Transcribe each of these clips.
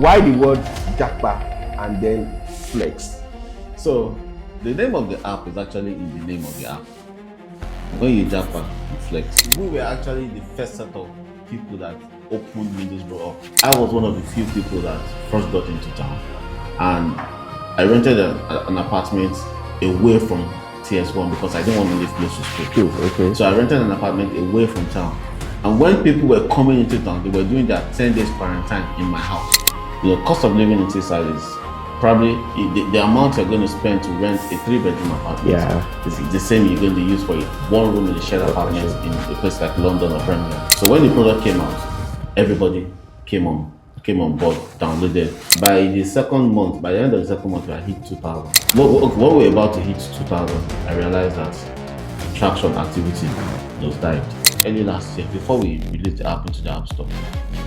why the word Japa and then Flex? So the name of the app is actually in the name of the app. When you Japa Flex, we were actually the first set of people that opened Middlesbrough up. I was one of the few people that first got into town, and I rented an apartment away from TS1 because I didn't want to live close to school. Okay. So I rented an apartment away from town. And when people were coming into town, they were doing their 10 days quarantine in my house. The cost of living in Teesside is probably the amount you're going to spend to rent a 3-bedroom apartment. Yeah. Is the same you're going to use for one room in a shared apartment in a place like London or Birmingham. So when the product came out, everybody came on board, downloaded. By the end of the second month, I hit 2,000. What we were about to hit 2,000, I realized that traction activity was died. Early last year, before we released the app into the App Store,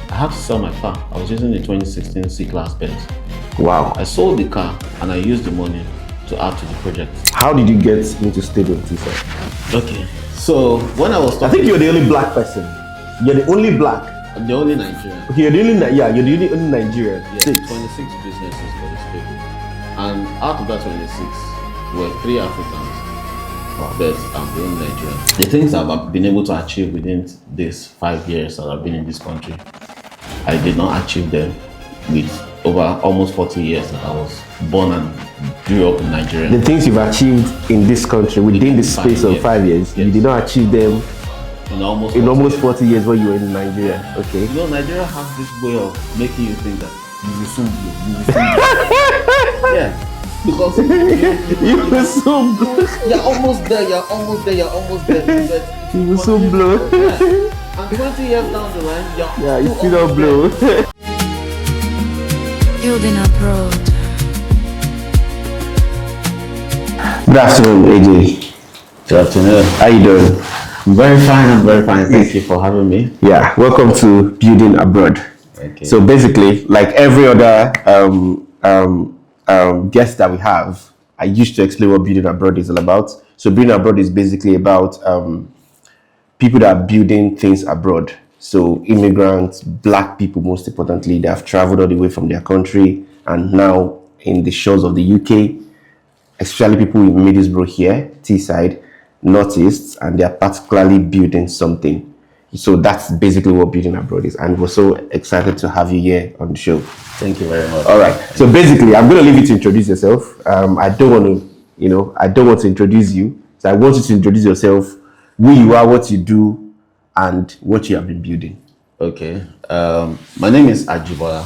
I had to sell my car. I was using the 2016 C-Class Benz. Wow. I sold the car and I used the money to add to the project. How did you get into staying in Teesside? Okay, so when I was talking... I think you're the only black person. You're the only black. I'm the only Nigerian. Okay, you're the only only Nigerian. Yeah, 26 businesses for this people. And out of that 26, were 3 Africans. But I'm the only Nigerian. The things I've been able to achieve within these 5 years that I've been in this country, I did not achieve them with over almost 40 years that I was born and grew up in Nigeria. The things you've achieved in this country within the space of 5 years, yes. You did not achieve them in almost 40 years when you were in Nigeria. Okay. You know, Nigeria has this way of making you think that you will soon blow. Yeah. Because you will soon blow. You're almost there. But you will soon blow. Yeah. And 20 years down the line, you still don't blow. Building abroad. Good afternoon, AJ. Good afternoon. How you doing? I'm very fine. Thank you for having me. Yeah, welcome to Building Abroad. Okay. So basically, like every other guest that we have, I used to explain what Building Abroad is all about. So Building Abroad is basically about people that are building things abroad. So immigrants, black people, most importantly, they have traveled all the way from their country and now in the shores of the UK, especially people in Middlesbrough here, Teesside, Northeast, and they are particularly building something. So that's basically what Building Abroad is, and we're so excited to have you here on the show. Thank you very much. All right. So basically, I'm going to leave you to introduce yourself. I don't want to introduce you. So I want you to introduce yourself, who you are, what you do, and what you have been building. Okay. My name is Ajibola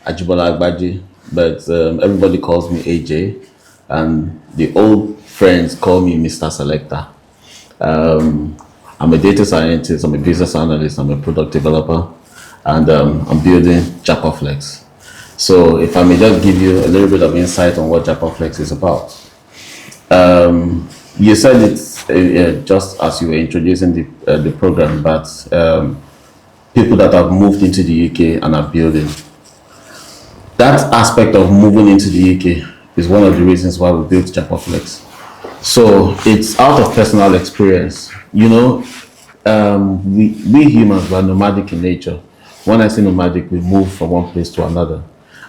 Agbaji, but everybody calls me AJ, and the old friends call me Mr. Selector. I'm a data scientist, I'm a business analyst, I'm a product developer, and I'm building Japa Flex. So if I may just give you a little bit of insight on what Japa Flex is about. You said it's just as you were introducing the program, but people that have moved into the UK and are building. That aspect of moving into the UK is one of the reasons why we built Japa Flex. So it's out of personal experience. You know, we humans are nomadic in nature. When I say nomadic, we move from one place to another.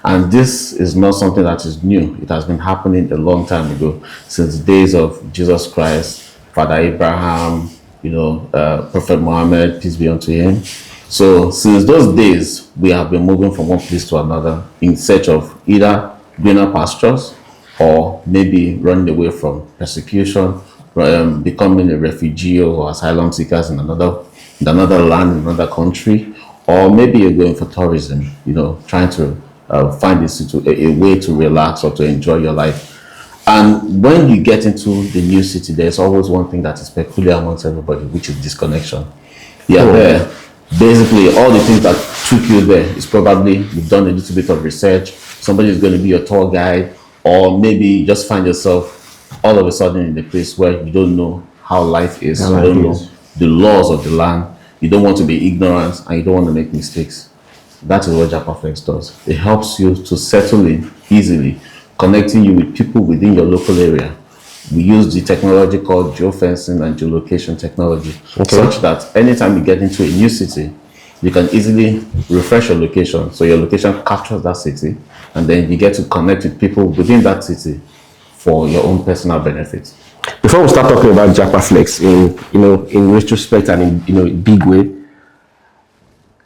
And this is not something that is new. It has been happening a long time ago, since the days of Jesus Christ, Father Abraham, Prophet Muhammad, peace be unto him. So since those days, we have been moving from one place to another in search of either greener pastures or maybe running away from persecution, becoming a refugee or asylum seekers in another land, in another country, or maybe you're going for tourism, trying to find a way to relax or to enjoy your life. And when you get into the new city, there's always one thing that is peculiar amongst everybody, which is disconnection. There. Basically, all the things that took you there is probably you've done a little bit of research, somebody is going to be your tour guide, or maybe you just find yourself all of a sudden in a place where you don't know how life is, you don't know the laws of the land, you don't want to be ignorant, and you don't want to make mistakes. That is what Japa Flex does. It helps you to settle in easily, connecting you with people within your local area. We use the technology called geofencing and geolocation technology, such that anytime you get into a new city, you can easily refresh your location. So your location captures that city, and then you get to connect with people within that city for your own personal benefit. Before we start talking about JapaFlex in retrospect and in big way,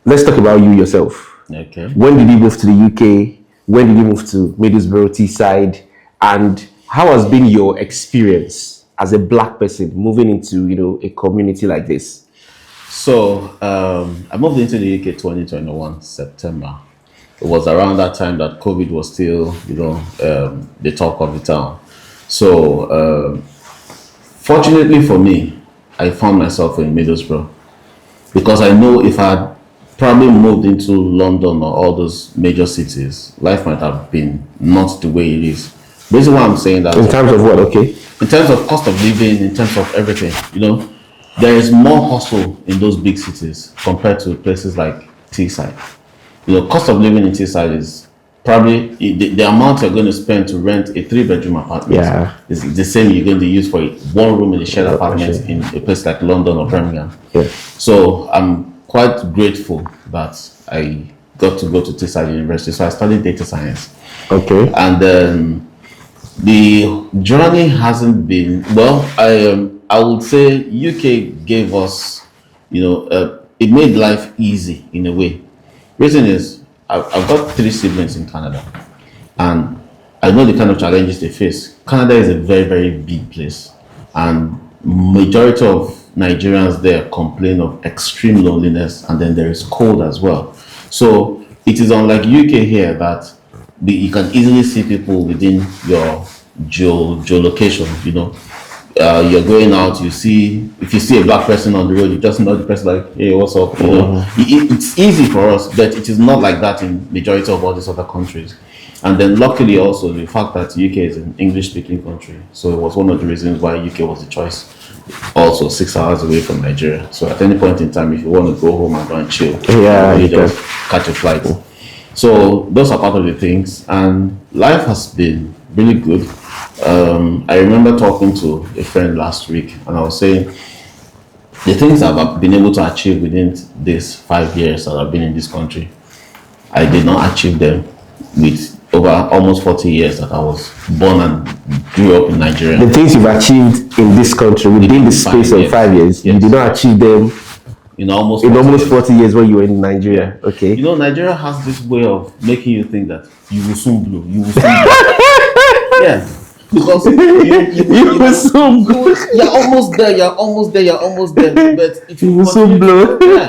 let's talk about you yourself. Okay. When did you move to the UK? When did you move to Middlesbrough, Teesside? And how has been your experience as a black person moving into a community like this? So I moved into the UK 2021 September. It was around that time that COVID was still, the talk of the town. So fortunately for me, I found myself in Middlesbrough because I know if I had probably moved into London or all those major cities, life might have been not the way it is. Basically, what I'm saying that in terms of what? Okay. In terms of cost of living, in terms of everything, there is more hustle in those big cities compared to places like Teesside. Cost of living in Teesside is probably the amount you're going to spend to rent a 3-bedroom apartment. Yeah. Is the same you're going to use for one room in a shared apartment in a place like London or Birmingham. Yeah. So I'm quite grateful that I got to go to Teesside University. So I studied data science. Okay. And the journey hasn't been well. I would say UK gave us, it made life easy in a way. Reason is I've got 3 siblings in Canada, and I know the kind of challenges they face. Canada is a very, very big place, and majority of Nigerians there complain of extreme loneliness, and then there is cold as well. So it is unlike UK here that you can easily see people within your geolocation. You're going out, if you see a black person on the road, you just know the person like, hey, what's up? It's easy for us, but it is not like that in majority of all these other countries. And then luckily also the fact that UK is an English speaking country, so it was one of the reasons why UK was the choice. Also 6 hours away from Nigeria, so at any point in time, if you want to go home and go and chill, you just catch a flight. So those are part of the things, and life has been really good. I remember talking to a friend last week, and I was saying the things I've been able to achieve within these 5 years that I've been in this country, I did not achieve them with over almost 40 years that I was born and grew up in Nigeria. The things you've achieved in this country within the space of 5 years, yes, you did not achieve them in almost 40 years when you were in Nigeria. Yeah. Okay. Nigeria has this way of making you think that you will soon blow. You will soon blow. Yeah. Because you will soon blow. You're almost there. But you will soon blow. Yeah.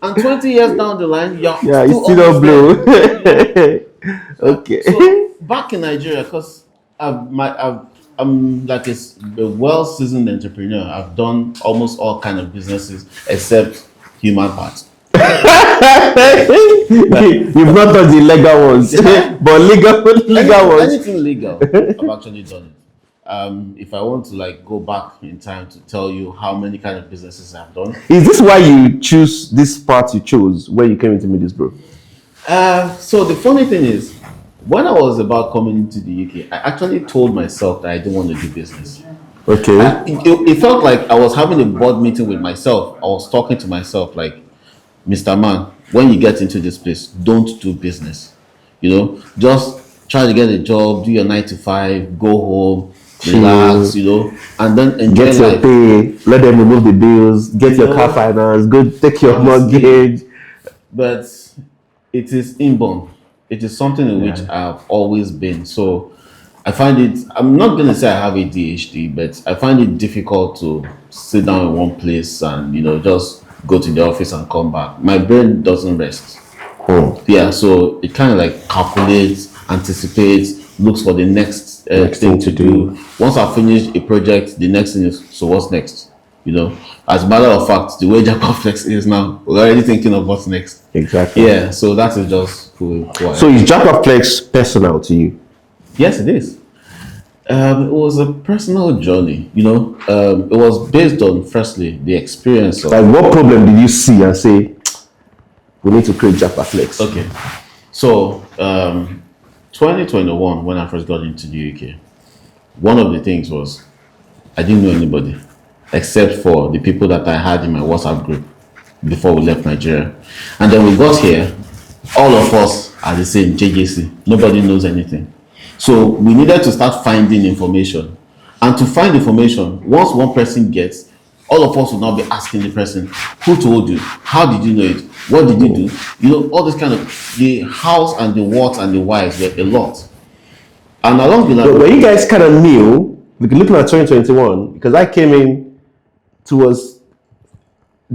And 20 years down the line, you still don't blow. Okay. So back in Nigeria, because I'm like a well-seasoned entrepreneur. I've done almost all kind of businesses except human parts. You've not done the legal ones, but legal ones. Anything legal, I've actually done it. If I want to go back in time to tell you how many kind of businesses I've done. Is this why you choose this path you chose when you came into Middlesbrough? So the funny thing is, when I was about coming into the UK, I actually told myself that I didn't want to do business. Okay. It felt like I was having a board meeting with myself. I was talking to myself like, Mr. Man, when you get into this place, don't do business. Just try to get a job, do your 9 to 5, go home, relax, and then enjoy get your life. Pay, let them remove the bills, get your car finance, go take your mortgage. But it is inborn. It is something in which I've always been. So I find it, I'm not going to say I have ADHD, but I find it difficult to sit down in one place and, just go to the office and come back. My brain doesn't rest. Yeah, so it kind of calculates, anticipates, looks for the next thing to do. Once I finish a project, the next thing is, so what's next? As a matter of fact, the way Japa Flex is now, we're already thinking of what's next. Exactly. Yeah, so that is just who I am. So is Japa Flex personal to you? Yes, it is. It was a personal journey, It was based on, firstly, the experience of... what problem did you see and say, we need to create Japa Flex? Okay. So, 2021, when I first got into the UK, one of the things was I didn't know anybody except for the people that I had in my WhatsApp group. before we left Nigeria. And then we got here, all of us are the same, JJC. Nobody knows anything. So we needed to start finding information. And to find information, once one person gets, all of us will now be asking the person, who told you? How did you know it? What did you do? You know, all this kind of, the hows and the what and the whys were a lot. And along the line, But you guys kind of knew, looking at 2021, because I came in towards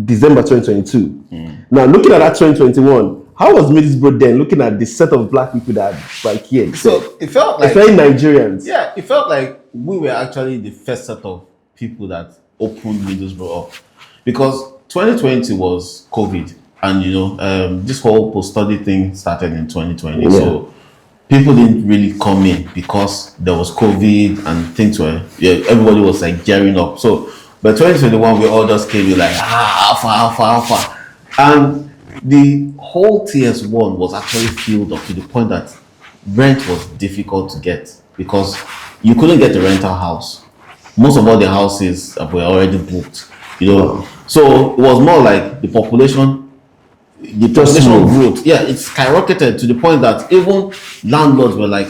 December 2022. Now, looking at that 2021, how was Middlesbrough then, looking at the set of black people that like here? so it felt like, especially Nigerians. yeah, it felt like we were actually the first set of people that opened Middlesbrough up, because 2020 was COVID, and you know, this whole post-study thing started in 2020. Yeah. So people didn't really come in because there was COVID and things were, yeah, everybody was like gearing up. So by 2021, we all just came in like alpha, and the whole TS1 was actually filled up to the point that rent was difficult to get because you couldn't get a rental house. Most of all the houses were already booked, you know. So it was more like the population growth. Yeah, it skyrocketed to the point that even landlords were like,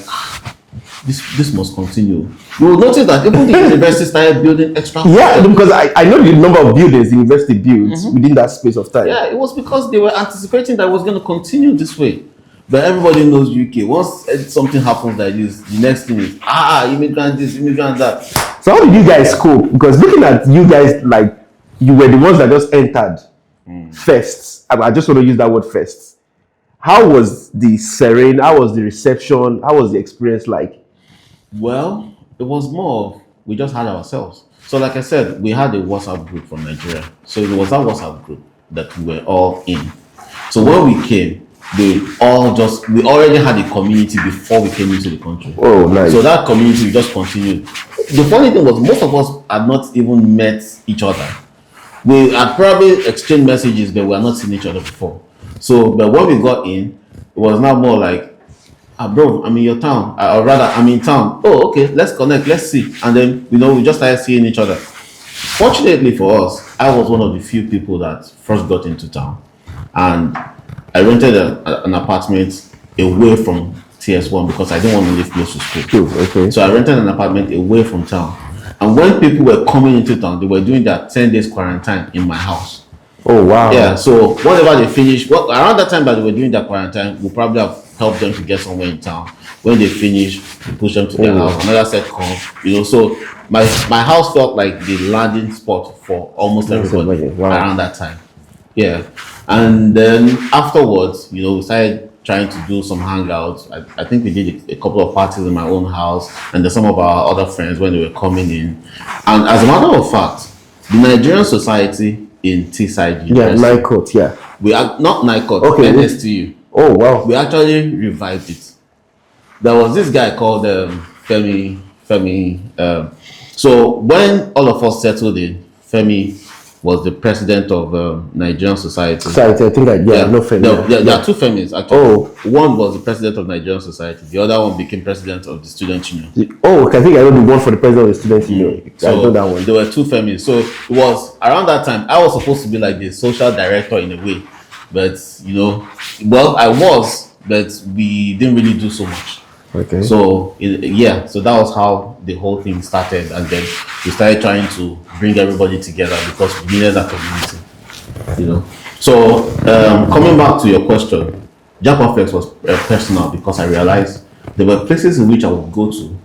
this must continue. You will notice that even the university started building extra. Yeah, because I know the number of buildings the university built within that space of time. Yeah, it was because they were anticipating that it was going to continue this way. But everybody knows UK. Once something happens like this, the next thing is immigrant this, immigrant that. So how did you guys cope? Because looking at you guys, like you were the ones that just entered first. I just want to use that word first. How was the serene? How was the reception? How was the experience like? Well, it was more of, we just had ourselves. So like I said, we had a WhatsApp group from Nigeria. So it was that WhatsApp group that we were all in. So when we came, we already had a community before we came into the country. Oh, nice. So that community just continued. The funny thing was, most of us had not even met each other. We had probably exchanged messages, but we had not seen each other before. So, but when we got in, it was now more like, bro, I'm in your town, or rather, I'm in town. Oh, okay, let's connect, let's see. And then, you know, we just started seeing each other. Fortunately for us, I was one of the few people that first got into town. And I rented an apartment away from TS1 because I didn't want to live close to school. Okay. So I rented an apartment away from town. And when people were coming into town, they were doing their 10 days quarantine in my house. Oh, wow. Yeah, so whenever they finished, around that time that they were doing their quarantine, we'll probably have helped them to get somewhere in town. When they finish, we push them to their house. Another set comes, you know. So my house felt like the landing spot for almost everybody around that time. Yeah. And then afterwards, you know, we started trying to do some hangouts. I think we did a couple of parties in my own house, and then some of our other friends when they were coming in. And as a matter of fact, the Nigerian society in Teesside University. Yeah, NICOT, yeah. We are not NICOT, okay, NSTU. Oh, wow. We actually revived it. There was this guy called Femi. So when all of us settled in, Femi was the president of Nigerian Society. I think that, no Femi. There are two Femis actually. Oh. One was the president of Nigerian Society. The other one became president of the Student Union. Oh, I think I know the one for the president of the Student Union. So I know that one. There were two Femis. So it was around that time, I was supposed to be like the social director in a way. But, you know, well, I was, but we didn't really do so much. Okay. So, so that was how the whole thing started. And then we started trying to bring everybody together because we needed that community, you know. So, coming back to your question, JapaFlex was personal because I realized there were places in which I would go to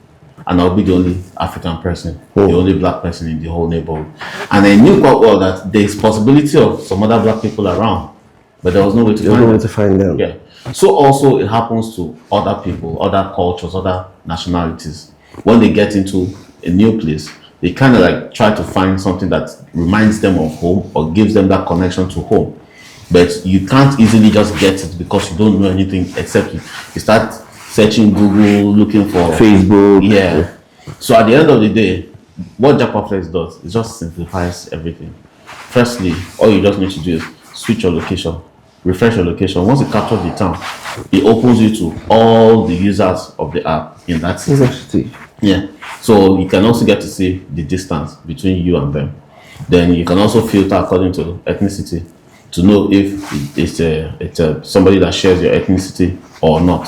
and I would be the only African person, the only black person in the whole neighborhood. And I knew quite well that there's possibility of some other black people around, but there was no way to find them. Yeah. So also it happens to other people, other cultures, other nationalities. When they get into a new place, they kind of like try to find something that reminds them of home or gives them that connection to home. But you can't easily just get it because you don't know anything except you start searching Google, looking for Facebook. Yeah. So at the end of the day, what JapaFlex does is just simplifies everything. Firstly, all you just need to do is switch your location, refresh your location. Once it captures the town, it opens you to all the users of the app in that city. Yeah. So you can also get to see the distance between you and them. Then you can also filter according to ethnicity. to know if it's somebody that shares your ethnicity or not.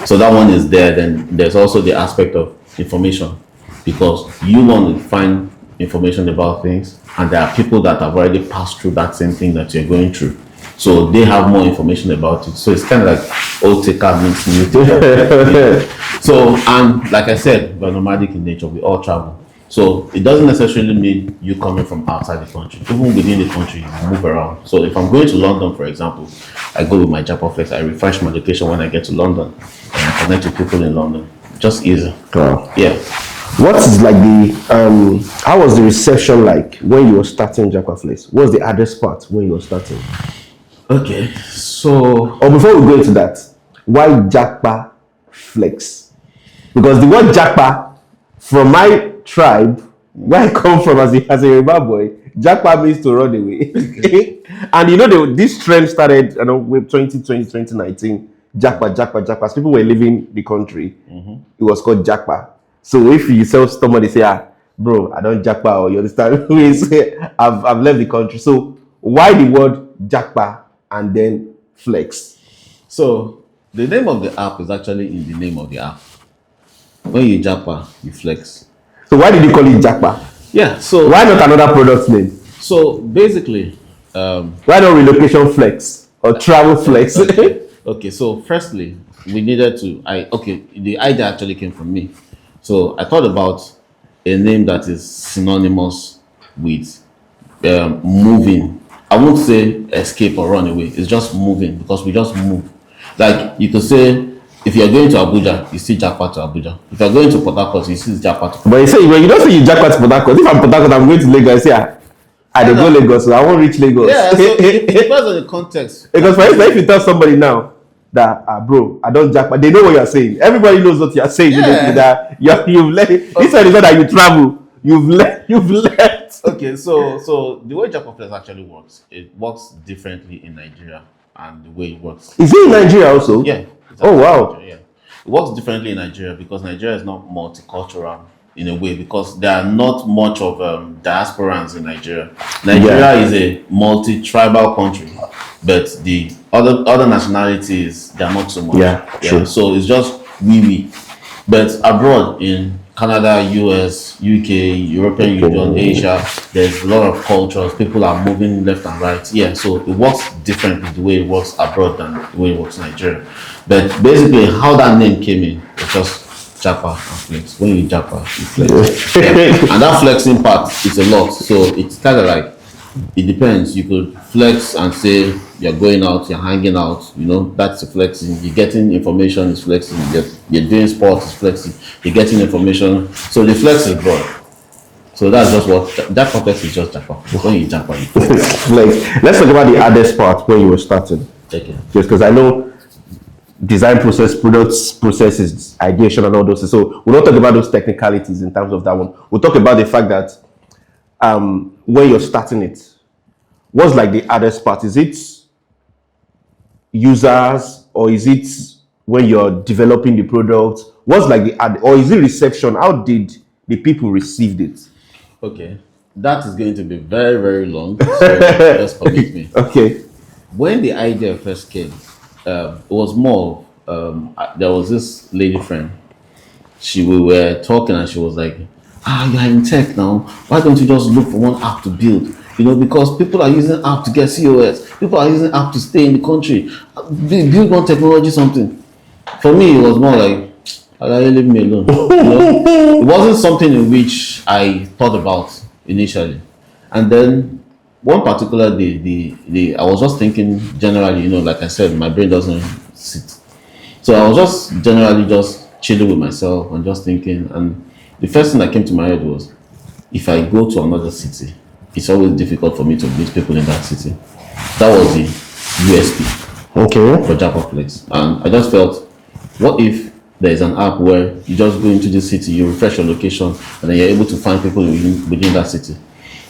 So that one is there. Then there's also the aspect of information, because you want to find information about things, and there are people that have already passed through that same thing that you're going through, so they have more information about it. So it's kind of like old taker meets new taker. So, and like I said, we're nomadic in nature, we all travel. So it doesn't necessarily mean you coming from outside the country. Even within the country, you move around. So if I'm going to London, for example, I go with my JapaFlex, I refresh my location when I get to London, and I connect with people in London. Just easy. Wow. Yeah. What is like how was the reception like when you were starting JapaFlex? What was the hardest part when you were starting? Okay, so Or before we go into that, why Japa Flex? Because the word Japa, from my tribe, where I come from as a Yoruba boy, Japa means to run away. And this trend started with 2020, 2019. Japa. As people were leaving the country, it was called Japa. So if you sell somebody say, bro, I don't Japa, or you understand? We say, I've left the country. So why the word Japa and then Flex? So the name of the app is actually in the name of the app. When you Japa, you flex. So why did you call it Japa? Yeah. So why not another product name? So basically, why not relocation flex or travel flex? Okay. So firstly, we needed to. The idea actually came from me. So I thought about a name that is synonymous with moving. I won't say escape or run away. It's just moving, because we just move. Like you could say, if you're going to Abuja, you see Japa to Abuja. If you're going to Port Harcourt, you see Japa to. But you don't say you Japa to Port Harcourt. If I'm Port Harcourt, I'm going to Lagos. I say, I dey go Lagos, so I won't reach Lagos. Yeah, so it depends on the context. Because for instance, if you tell somebody now that bro, I don't Japa, they know what you're saying. Everybody knows what you're saying. Yeah. That you've left. This one is not that you travel. You've left. Okay, so the way Japa Flex actually works, it works differently in Nigeria and the way it works. Is it in Nigeria also? Yeah. Oh wow. Nigeria, yeah. It works differently in Nigeria because Nigeria is not multicultural in a way, because there are not much of diasporans in Nigeria. Nigeria is a multi-tribal country, but the other nationalities, they are not so much. Yeah, true. So it's just we. But abroad in Canada, US, UK, European Union, Asia, there's a lot of cultures. People are moving left and right. Yeah, so it works differently the way it works abroad than the way it works in Nigeria. But basically, how that name came in was just Japa and Flex. When you Japa, you flex. Yeah. And that flexing part is a lot. So it's kind of like, it depends. You could flex and say you're going out, you're hanging out, that's the flexing. You're getting information, is flexing. You're doing sports, is flexing. You're getting information. So the flex is broad. So that's just what that context is, just Japa. When you Japa, you flex. Let's talk about the hardest part when you were starting. Okay. Just because I know design process, products processes, ideation, and all those things. So we'll not talk about those technicalities in terms of that one. We'll talk about the fact that when you're starting it, what's like the hardest part? Is it users, or is it when you're developing the product? What's like or is it reception? How did the people receive it? Okay, that is going to be very, very long. So just permit me. Okay. When the idea first came, it was more. There was this lady friend. We were talking, and she was like, "You're in tech now. Why don't you just look for one app to build? Because people are using app to get COS. People are using app to stay in the country. Build one technology, something." For me, it was more like, leave me alone. It wasn't something in which I thought about initially. And then one particular day, I was just thinking generally, like I said, my brain doesn't sit. So I was just generally just chilling with myself and just thinking. And the first thing that came to my head was, if I go to another city, it's always difficult for me to meet people in that city. That was the USP for JapaFlex. And I just felt, what if there is an app where you just go into the city, you refresh your location, and then you're able to find people within that city.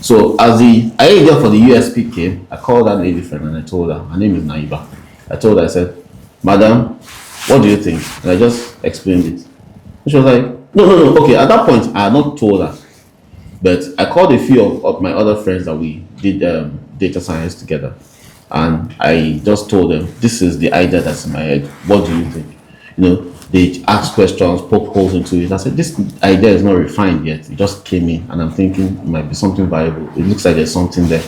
So as the idea for the USP came, I called that lady friend and I told her, her name is Naiba. I told her, I said, "Madam, what do you think?" And I just explained it. And she was like, no. Okay, at that point, I had not told her. But I called a few of my other friends that we did data science together. And I just told them, this is the idea that's in my head. What do you think? They asked questions, poke holes into it. I said, this idea is not refined yet. It just came in, and I'm thinking it might be something viable. It looks like there's something there.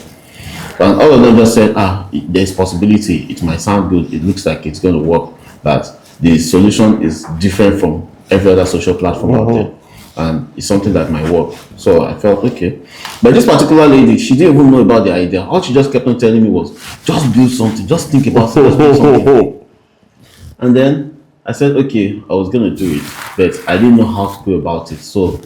And all of them just said, there's possibility. It might sound good. It looks like it's going to work. That the solution is different from every other social platform out there. And it's something that might work. So I felt, okay. But this particular lady, she didn't even know about the idea. All she just kept on telling me was, just build something. Just think about it. Just build something. And then I said, okay, I was going to do it. But I didn't know how to go about it. So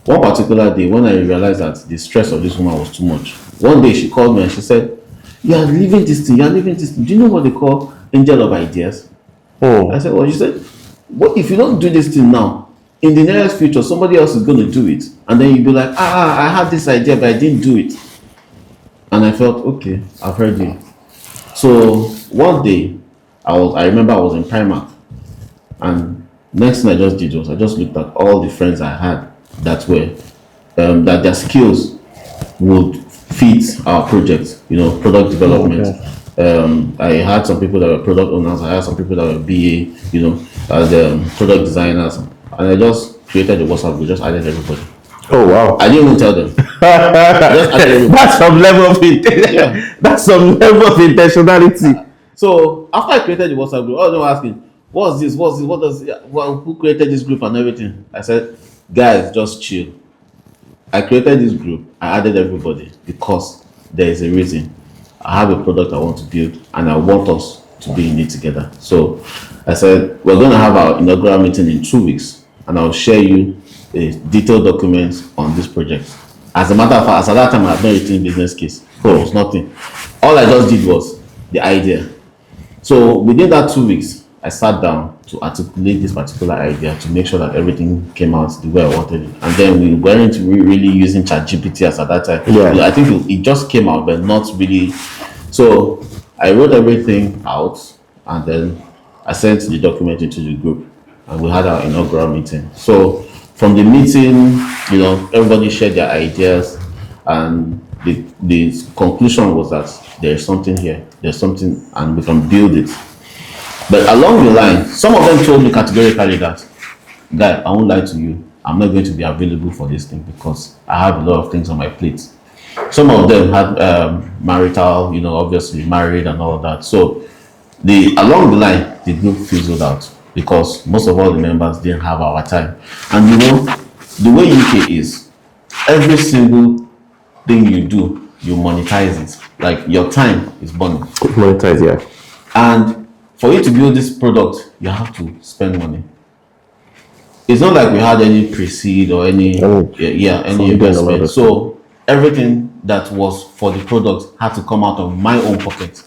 one particular day, when I realized that the stress of this woman was too much, one day she called me and she said, you are leaving this thing, Do you know what they call angel of ideas? I said, well, she said, what if you don't do this thing now? In the nearest future, somebody else is going to do it. And then you'll be like, I had this idea, but I didn't do it. And I felt, okay, I've heard you. So one day, I remember I was in Primark. And next thing I just did was I just looked at all the friends I had that were, that their skills would fit our project, product development. I had some people that were product owners, I had some people that were BA, as product designers, and I just created the WhatsApp group, just added everybody. Oh wow! I didn't even tell them. That's some level of That's some level of intentionality. So after I created the WhatsApp group, all they were asking, what's this? What does? Who created this group and everything? I said, guys, just chill. I created this group. I added everybody because there is a reason. I have a product I want to build, and I want us to be in it together. So I said, we're going to have our inaugural meeting in 2 weeks, and I'll share you a detailed documents on this project. As a matter of fact, at that time, I had not written business case. There was nothing. All I just did was the idea. So within that 2 weeks, I sat down to articulate this particular idea to make sure that everything came out the way I wanted it. And then we weren't really using ChatGPT as at that time. I think it just came out, but not really. So I wrote everything out, and then I sent the document into the group, and we had our inaugural meeting. So from the meeting, everybody shared their ideas, and the conclusion was that there's something here, and we can build it. But along the line, some of them told me categorically that, guy, I won't lie to you, I'm not going to be available for this thing because I have a lot of things on my plate. Some of them had marital, obviously married and all of that. So along the line, the group fizzled out because most of all the members didn't have our time. And the way UK is, every single thing you do, you monetize it. Like your time is money. Monetize, yeah. And for you to build this product, you have to spend money. It's not like we had any pre-seed or any investment. So everything that was for the product had to come out of my own pocket.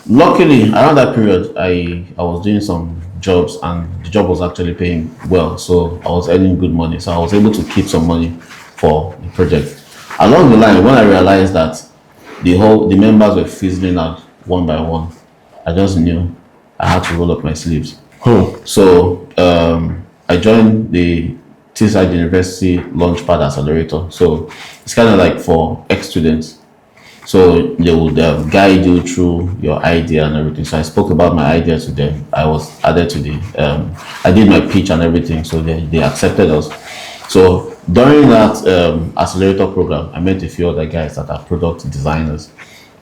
Luckily, around that period, I was doing some jobs, and the job was actually paying well. So I was earning good money. So I was able to keep some money for the project. Along the line, when I realized that the members were fizzling out one by one, I just knew I had to roll up my sleeves. So I joined the Teesside University Launchpad Accelerator. So it's kind of like for ex-students. So they would guide you through your idea and everything. So I spoke about my idea to them. I was added to I did my pitch and everything. So they accepted us. So during that accelerator program, I met a few other guys that are product designers,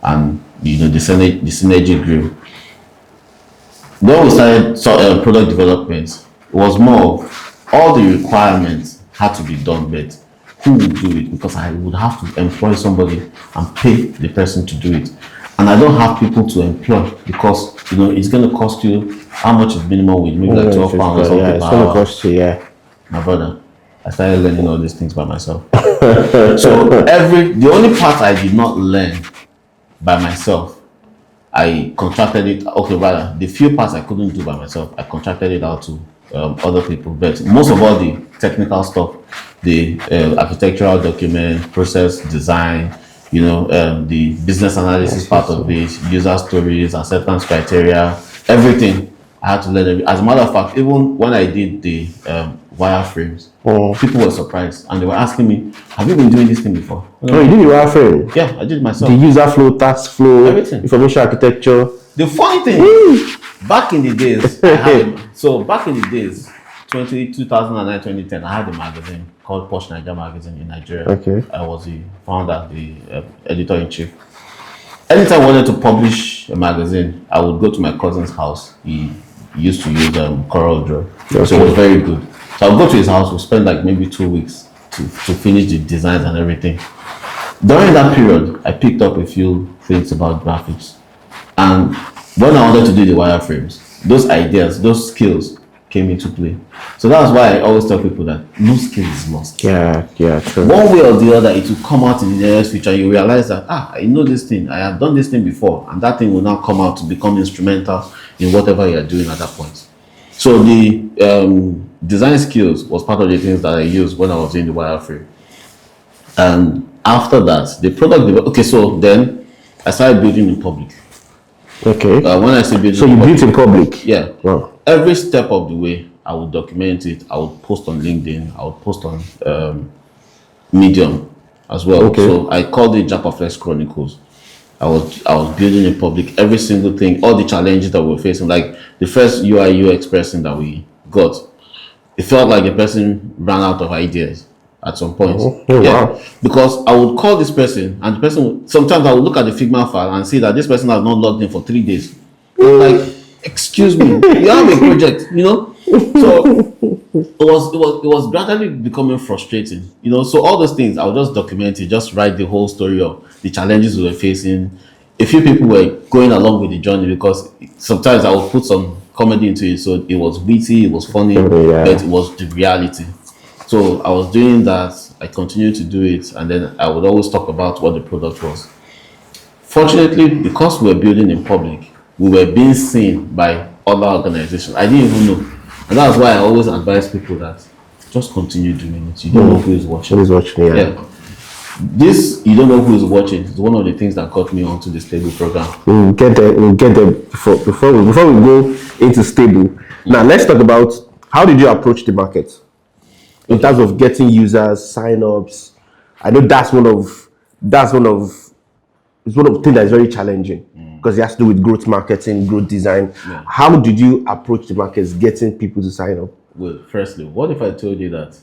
and the synergy grew. When we started product development, it was more of all the requirements had to be done, but who would do it? Because I would have to employ somebody and pay the person to do it. And I don't have people to employ because it's going to cost you, how much is minimum wage? Maybe like £12 or something. Yeah, it's going to cost you, yeah. My brother, I started learning all these things by myself. So the only part I did not learn by myself, I contracted it. Okay, rather, the few parts I couldn't do by myself, I contracted it out to other people. But most of all the technical stuff, the architectural document, process design, the business analysis part of it, user stories, acceptance criteria, everything, I had to learn. As a matter of fact, even when I did the wireframes. Oh. People were surprised and they were asking me, "Have you been doing this thing before?" Oh, you did the wireframe? Yeah, I did it myself. The user flow, task flow, Everything. information architecture. The funny thing, back in the days, back in the days, 2009, 2010, I had a magazine called Posh Nigeria Magazine in Nigeria. Okay. I was the founder, the editor-in-chief. Anytime I wanted to publish a magazine, I would go to my cousin's house. He used to use Corel Draw, so it was very good. So I would go to his house, we'll spend like maybe 2 weeks to finish the designs and everything. During that period, I picked up a few things about graphics. And when I wanted to do the wireframes, those ideas, those skills came into play. So that's why I always tell people that no skill is lost. Yeah, true. One way or the other, it will come out in the nearest future. You realize that, I know this thing, I have done this thing before, and that thing will now come out to become instrumental in whatever you are doing at that point. So the design skills was part of the things that I used when I was doing the wireframe. And after that, the product, okay, so then I started building in public. Okay. When I say building, so you built in public? Yeah. Wow. Every step of the way, I would document it. I would post on LinkedIn. I would post on Medium as well. Okay. So I called it JapaFlex Chronicles. I was building in public every single thing, all the challenges that we were facing. Like the first UI UX person that we got, it felt like the person ran out of ideas at some point. Oh, yeah. Wow. Because I would call this person, and the person sometimes I would look at the Figma file and see that this person has not logged in for 3 days. Like, excuse me, you have a project, So it was gradually becoming frustrating, So all those things I would just document it, just write the whole story of the challenges we were facing. A few people were going along with the journey because sometimes I would put some comedy into it, so it was witty, it was funny, Yeah. but it was the reality. So I was doing that, I continued to do it, and then I would always talk about what the product was. Fortunately, because we were building in public, we were being seen by other organizations. I didn't even know. And that's why I always advise people that just continue doing it. You don't know who is watching. Who is watching, yeah. This, you don't know who is watching, is one of the things that got me onto the Stable program. We'll get there before we go into Stable. Now let's talk about how did you approach the market? In terms of getting users, sign-ups. I know that's one of the things that is very challenging because it has to do with growth marketing, growth design. Yeah. How did you approach the markets, getting people to sign up? Well, firstly, what if I told you that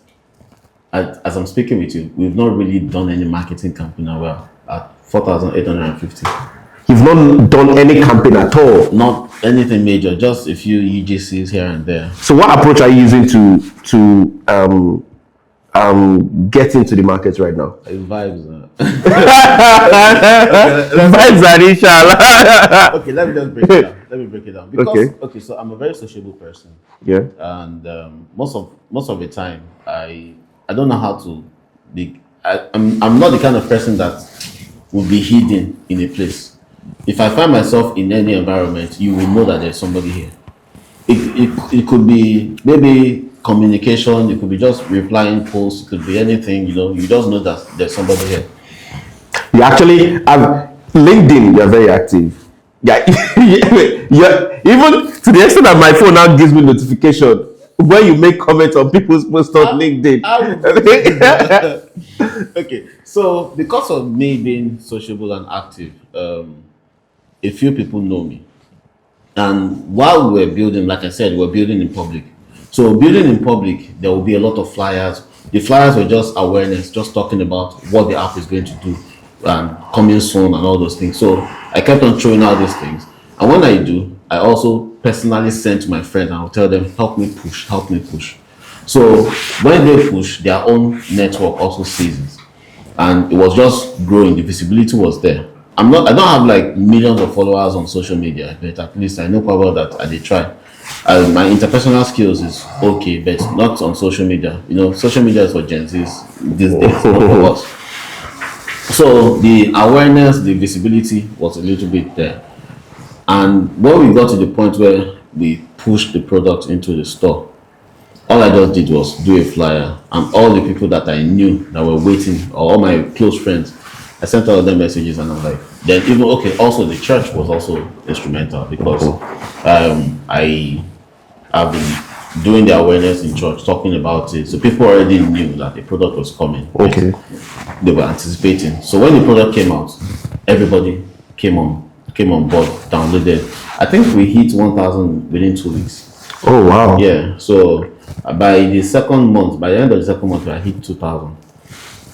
as I'm speaking with you, we've not really done any marketing campaign at 4,850. You've not done any campaign at all? Not anything major, just a few UGCs here and there. So what approach are you using to get into the market right now? Vibes. Vibes are inshallah. Okay, let me just break it down. Because, okay, so I'm a very sociable person. Yeah. And most of the time, I don't know how to be. I'm not the kind of person that will be hidden in a place. If I find myself in any environment, you will know that there's somebody here. It could be maybe communication, it could be just replying posts, it could be anything, you just know that there's somebody here. You actually have LinkedIn, you're very active. Yeah, even to the extent that my phone now gives me notification when you make comments on people's posts on LinkedIn. Okay, so because of me being sociable and active, a few people know me. And while we're building, like I said, we're building in public. So building in public, there will be a lot of flyers. The flyers were just awareness, just talking about what the app is going to do and coming soon and all those things. So I kept on throwing out these things. And when I do, I also personally send to my friends and I'll tell them, help me push. So when they push, their own network also sees it. And it was just growing, the visibility was there. I don't have like millions of followers on social media, but at least I know about that and they try. My interpersonal skills is okay, but not on social media. Social media is for Gen Zs these days, not for us. So the awareness, the visibility was a little bit there. And when we got to the point where we pushed the product into the store, all I just did was do a flyer, and all the people that I knew that were waiting, or all my close friends, I sent all of them messages, and I'm like, then even also the church was also instrumental because I have been doing the awareness in church, talking about it. So people already knew that the product was coming. Right? Okay. They were anticipating. So when the product came out, everybody came on board, downloaded. I think we hit 1,000 within 2 weeks. Oh wow. Yeah. So by the second month, by the end of the second month, we had hit 2,000,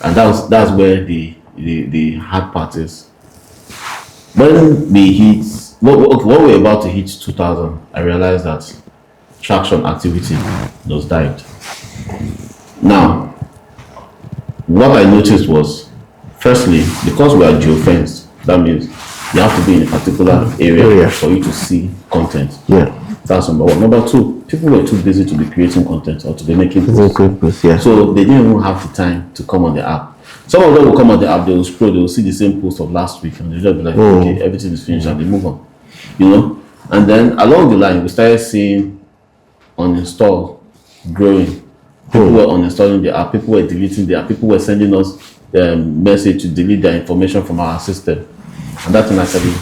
and that's where the hard part is. When we hit, when we were about to hit 2,000, I realized that traction activity was died. Now, what I noticed was, firstly, because we are geofenced, that means you have to be in a particular area for you to see content. Yeah. That's number one. Number two, people were too busy to be creating content or to be making posts. Yeah. So they didn't even have the time to come on the app. Some of them will come on the app, they will scroll, they will see the same post of last week, and they'll just be like, okay, everything is finished, and they move on. You know? And then along the line, we started seeing uninstall growing. People were uninstalling the app, people were deleting the app, people were sending us the message to delete their information from our system. And that thing actually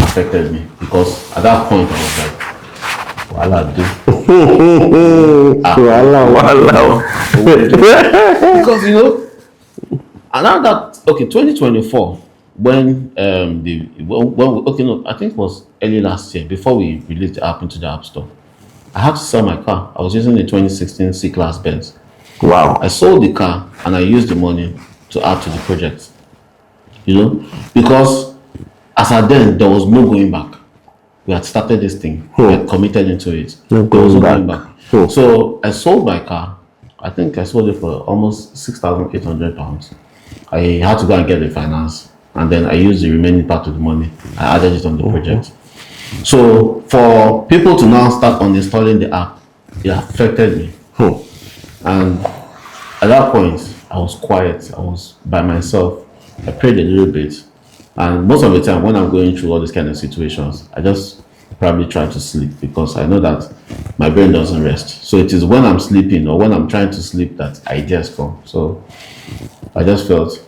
affected me, because at that point I was like, voila, because you know, and now that 2024, when I think it was early last year, before we released the app into the app store, I had to sell my car. I was using the 2016 C-Class Benz. Wow. I sold the car and I used the money to add to the project. You know, because as at then there was no going back. We had started this thing, we had committed into it. No there was no going going back. So I sold my car. I think I sold it for almost £6,800. I had to go and get the finance, and then I used the remaining part of the money. I added it on the project. So for people to now start uninstalling the app, it affected me. And at that point, I was quiet. I was by myself. I prayed a little bit. And most of the time when I'm going through all these kind of situations, I just probably try to sleep, because I know that my brain doesn't rest. So it is when I'm sleeping or when I'm trying to sleep that ideas come. So I just felt,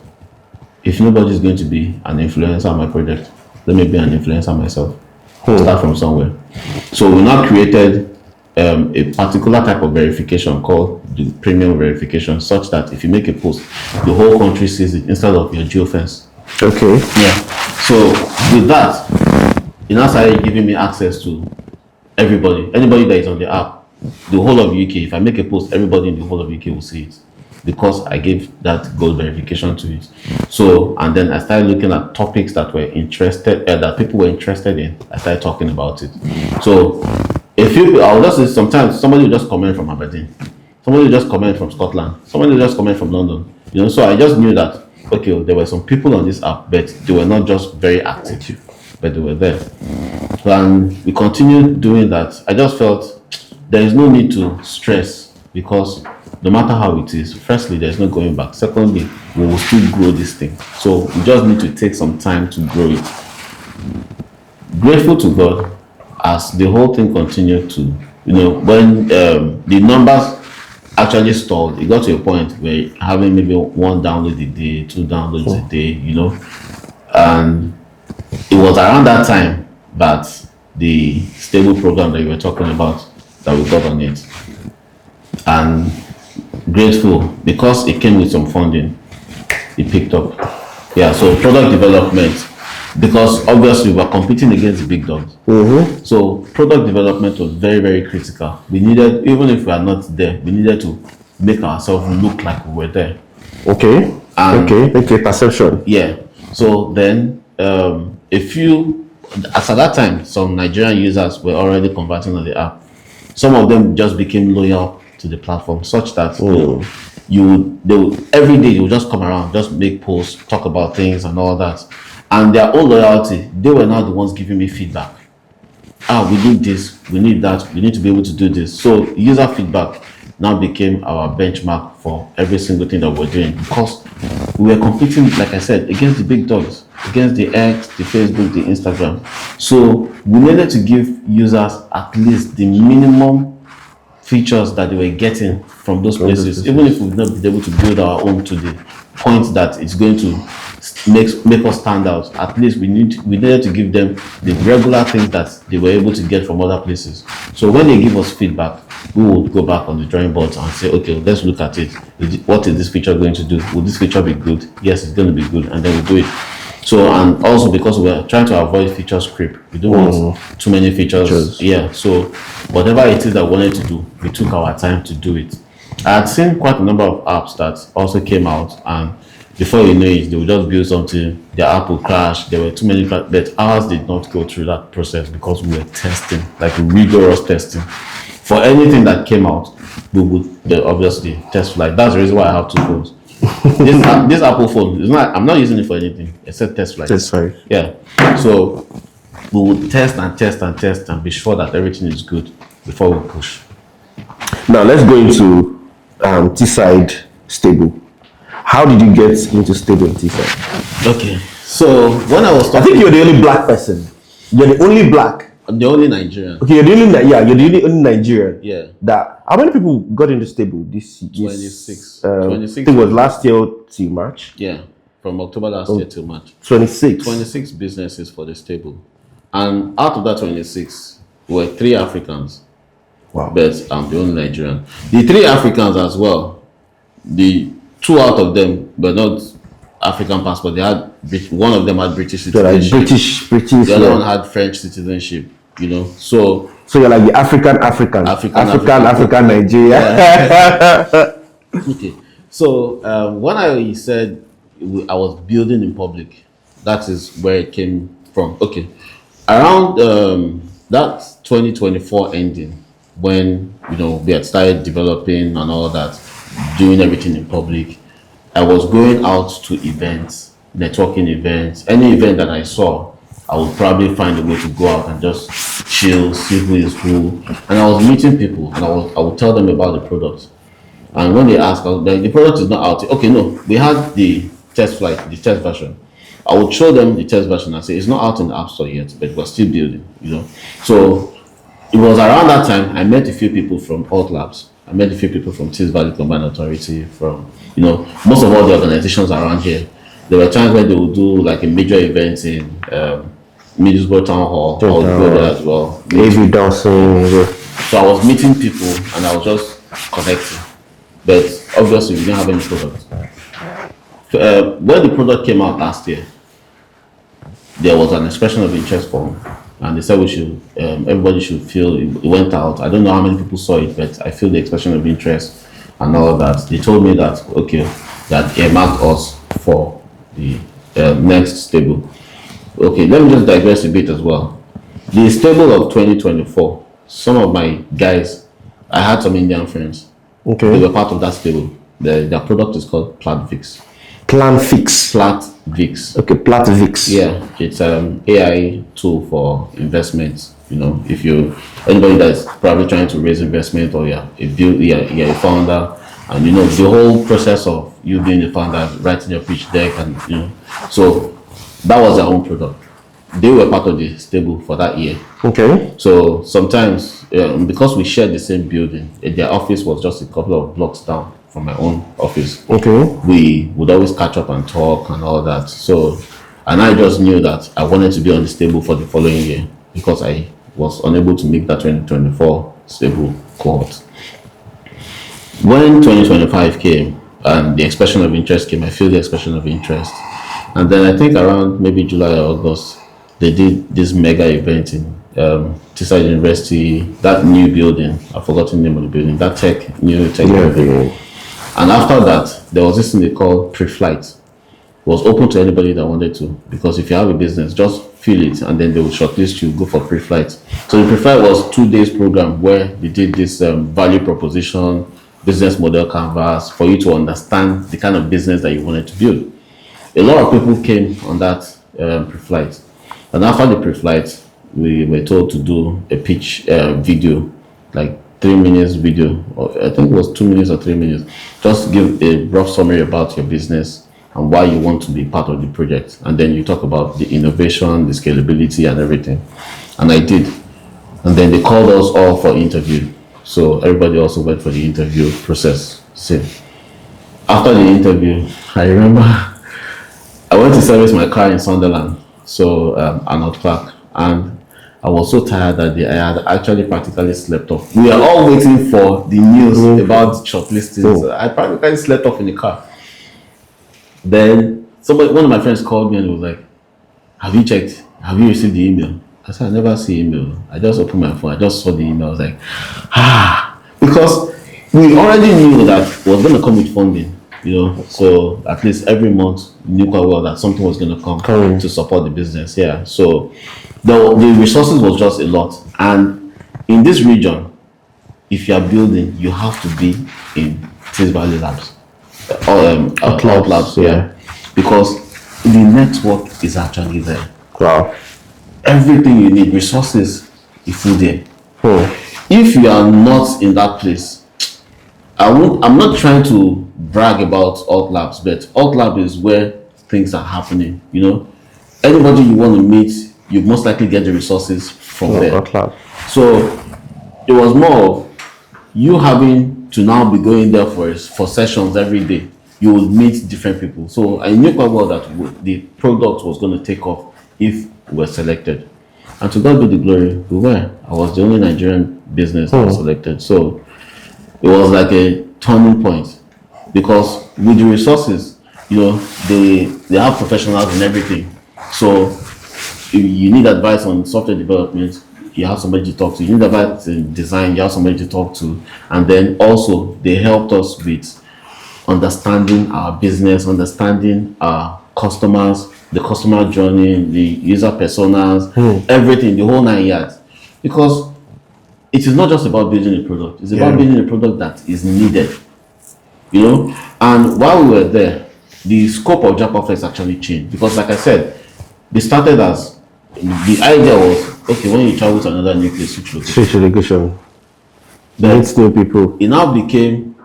if nobody is going to be an influencer on my project, let me be an influencer myself. Start from somewhere. So we now created a particular type of verification called the premium verification, such that if you make a post, the whole country sees it instead of your geofence. Okay. Yeah. So with that, it now started giving me access to everybody, anybody that is on the app, the whole of UK. If I make a post, everybody in the whole of UK will see it, because I gave that gold verification to it. So, and then I started looking at topics that were interested, that people were interested in. I started talking about it. So, I'll just say, sometimes somebody will just comment from Aberdeen, somebody will just comment from Scotland, somebody will just comment from London. You know, so I just knew that, okay, there were some people on this app, but they were not just very active, but they were there. And we continued doing that. I just felt there is no need to stress, because no matter how it is, firstly, there's no going back. Secondly, we will still grow this thing. So we just need to take some time to grow it. Grateful to God, as the whole thing continued to, you know, when the numbers actually stalled, it got to a point where having maybe one download a day, two downloads a day, you know, and it was around that time that the stable program that you were talking about, that we got on it. And grateful, because it came with some funding, it picked up. Yeah, so product development, because obviously we were competing against the big dogs. So product development was very, very critical. We needed, even if we are not there, we needed to make ourselves look like we were there. Okay. Okay, perception. Yeah. So then as at that time, some Nigerian users were already converting on the app. Some of them just became loyal to the platform, such that every day you will just come around, just make posts, talk about things and all that. And their own loyalty, they were not the ones giving me feedback. We need this, we need that, we need to be able to do this. So user feedback now became our benchmark for every single thing that we're doing, because we were competing, like I said, against the big dogs, against the X, the Facebook, the Instagram. So we needed to give users at least the minimum features that they were getting from those places, even if we've not been able to build our own to the point that it's going to make us stand out. At least we needed to give them the regular things that they were able to get from other places. So when they give us feedback, we would go back on the drawing boards and say, okay, let's look at it. What is this feature going to do? Will this feature be good? Yes, it's going to be good, and then we do it. So, and also because we're trying to avoid feature creep, we don't want too many features. Yeah. So, whatever it is that we wanted to do, we took our time to do it. I had seen quite a number of apps that also came out, and before you know it, they would just build something, their app will crash. There were too many, but ours did not go through that process because we were testing, like rigorous testing. For anything that came out, we would obviously test flight. That's the reason why I have two phones. This Apple phone is not. I'm not using it for anything except test flight. That's right. Yeah. So we would test and test and test and be sure that everything is good before we push. Now let's go into Teesside stable. How did you get into stable in Teesside? Okay. So when I was talking, I think you're the only black person. You're the only black. I'm the only Nigerian. Okay, you're the only Nigerian. Yeah. That how many people got into stable this 26. I 26. think it was last year till March. Yeah. From October last year till March. 26. 26 businesses for the stable. And out of that 26 were 3 Africans. Wow. But I'm the only Nigerian. The 3 Africans as well, the 2 out of them were not African passport. They had one of them had British citizenship. Like British. The other one had French citizenship. You know, so you're like the African Nigeria. Yeah. Okay. So when I said I was building in public, that is where it came from. Okay, around that 2024 ending, when we had started developing and all that, doing everything in public, I was going out to events, networking events, any event that I saw, I would probably find a way to go out and just chill, see who is who. And I was meeting people, and I would tell them about the product. And when they ask, I was like, the product is not out. Okay, no, we had the test flight, the test version. I would show them the test version and say, it's not out in the App Store yet, but we're still building, So it was around that time I met a few people from Alt Labs. I met a few people from Tees Valley Combined Authority, from, most of all the organizations around here. There were times when they would do like a major event in Middlesbrough Town Hall. I would go there as well. AV dancing. So I was meeting people and I was just connecting. But obviously we didn't have any product. When the product came out last year, there was an expression of interest form. And they said we should, everybody should feel it went out. I don't know how many people saw it, but I feel the expression of interest and all that. They told me that, okay, that earmarked us for the next stable. Okay, let me just digress a bit as well. The stable of 2024, some of my guys, I had some Indian friends. Okay. They were part of that stable. Their product is called PlatVix. PlatVix. Okay, PlatVix. Yeah, it's AI tool for investments. If anybody that's probably trying to raise investment, or you're a founder, and the whole process of you being the founder, writing your pitch deck, and so that was their own product. They were part of the stable for that year. Okay. So sometimes because we shared the same building, their office was just a couple of blocks down from my own office. Okay. We would always catch up and talk and all that. So, and I just knew that I wanted to be on the stable for the following year because I was unable to make that 2024 stable cohort. When 2025 came and the expression of interest came, I feel the expression of interest. And then I think around maybe July or August, they did this mega event in Teesside University, that new building, I've forgotten the name of the building, that new tech building. And after that, there was this thing they called pre-flight. It was open to anybody that wanted to, because if you have a business, just fill it and then they would shortlist you, go for pre-flight. So the pre-flight was 2 days program where they did this value proposition, business model canvas for you to understand the kind of business that you wanted to build. A lot of people came on that pre-flight. And after the pre-flight, we were told to do a pitch video, like 3 minutes video, or I think it was 2 minutes or 3 minutes. Just give a rough summary about your business and why you want to be part of the project. And then you talk about the innovation, the scalability and everything. And I did. And then they called us all for interview. So everybody also went for the interview process. Same. After the interview, I remember I went to service my car in Sunderland, so Arnold Clark, and I was so tired that day. I had actually practically slept off. We are all waiting for the news about shortlisting. So I practically slept off in the car. Then one of my friends called me and was like, "Have you checked? Have you received the email?" I said, "I never see email. I just opened my phone. I just saw the email." I was like, because we already knew that it was going to come with funding, So at least every month we knew quite well that something was going to come to support the business. Yeah. So the resources was just a lot, and in this region, if you are building, you have to be in Teesside Valley Labs, Out Labs, yeah, because the network is actually there. Wow. Everything you need, resources, is full there. If you are not in that place, I'm not trying to brag about Alt Labs, but Alt Lab is where things are happening. Anybody you want to meet, you most likely get the resources from there. Alt Lab. So it was more of you having to now be going there for sessions every day. You will meet different people. So I knew quite well that the product was going to take off if we were selected. And to God be the glory, we were. I was the only Nigerian business that was selected. So it was like a turning point, because with the resources, they have professionals and everything. So you need advice on software development, you have somebody to talk to. You need advice in design, you have somebody to talk to. And then also they helped us with understanding our business, understanding our customers, the customer journey, the user personas, everything, the whole 9 yards. Because it is not just about building a product, it's about building a product that is needed. And while we were there, the scope of Japa Flex actually changed. Because like I said, they started as, the idea was, okay, when you travel to another new place, switch location. But still people. It now became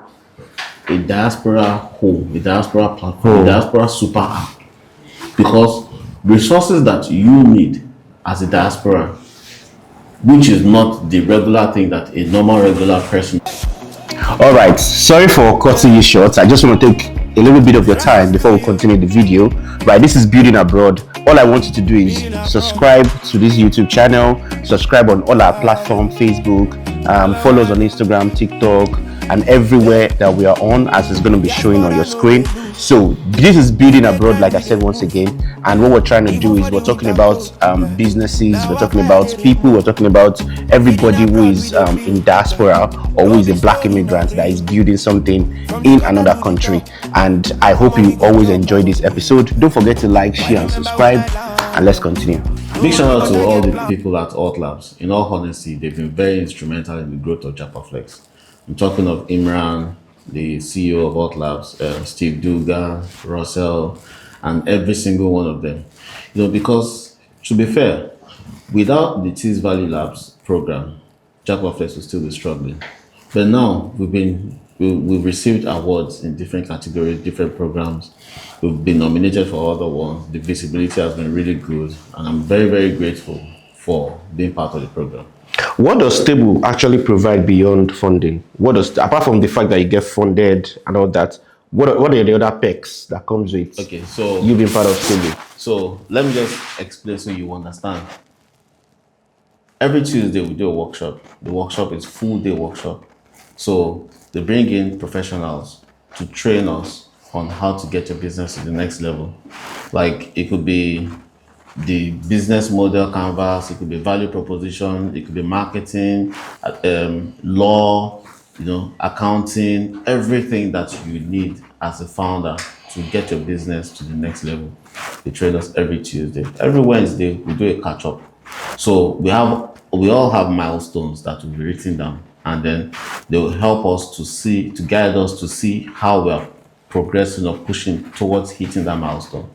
a diaspora home, a diaspora platform, a diaspora super app. Because resources that you need as a diaspora, which is not the regular thing that a normal regular person. All right, sorry for cutting you short. I just want to take a little bit of your time before we continue the video. Right, this is Building Abroad. All I want you to do is subscribe to this YouTube channel, subscribe on all our platforms, Facebook, follow us on Instagram, TikTok, and everywhere that we are on, as it's going to be showing on your screen. So this is Building Abroad, like I said once again, and what we're trying to do is we're talking about businesses, we're talking about people, we're talking about everybody who is in diaspora or who is a black immigrant that is building something in another country. And I hope you always enjoy this episode. Don't forget to like, share, and subscribe, and let's continue. Big shout out to all the people at Alt Labs. In all honesty, they've been very instrumental in the growth of JapaFlex. I'm talking of Imran, the CEO of Alt Labs, Steve Dugan, Russell, and every single one of them. Because to be fair, without the Teesside Valley Labs program, JapaFlex will still be struggling. But now we've received awards in different categories, different programs. We've been nominated for other ones. The visibility has been really good, and I'm very, very grateful for being part of the program. What does Stable actually provide beyond funding? Apart from the fact that you get funded and all that, what are the other perks that comes with you being part of Stable? So let me just explain so you understand. Every Tuesday we do a workshop. The workshop is full day workshop. So they bring in professionals to train us on how to get your business to the next level. Like it could be the business model canvas, it could be value proposition, it could be marketing, law, accounting, everything that you need as a founder to get your business to the next level. They train us every Tuesday. Every Wednesday we do a catch up. So we all have milestones that will be written down, and then they will help us to guide us to see how we are progressing or pushing towards hitting that milestone.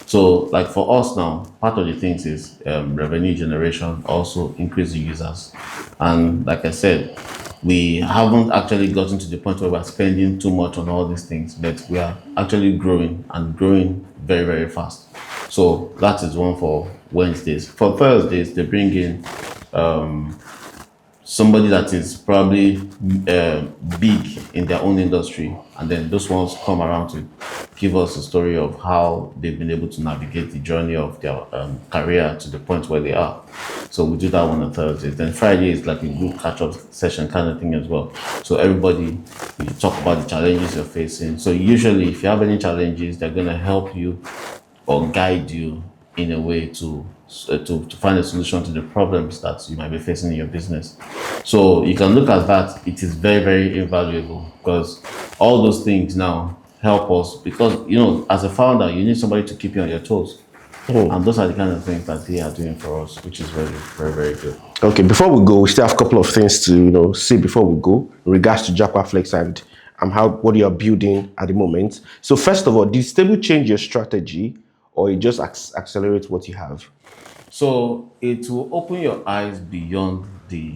So like for us now, part of the things is revenue generation, also increasing users. And like I said, we haven't actually gotten to the point where we're spending too much on all these things, but we are actually growing and growing very, very fast. So that is one for Wednesdays. For Thursdays, they bring in somebody that is probably big in their own industry, and then those ones come around to give us a story of how they've been able to navigate the journey of their career to the point where they are. So we do that one on Thursday. Then Friday is like a group catch-up session kind of thing as well. So everybody, you talk about the challenges you're facing. So usually, if you have any challenges, they're gonna help you or guide you in a way to find a solution to the problems that you might be facing in your business. So you can look at that. It is very, very invaluable because all those things now help us because as a founder you need somebody to keep you on your toes. And those are the kind of things that they are doing for us, which is very, very, very good. Okay, before we go, we still have a couple of things to say before we go in regards to JapaFlex and what you are building at the moment. So first of all, did Stable change your strategy or it just accelerates what you have? So it will open your eyes beyond the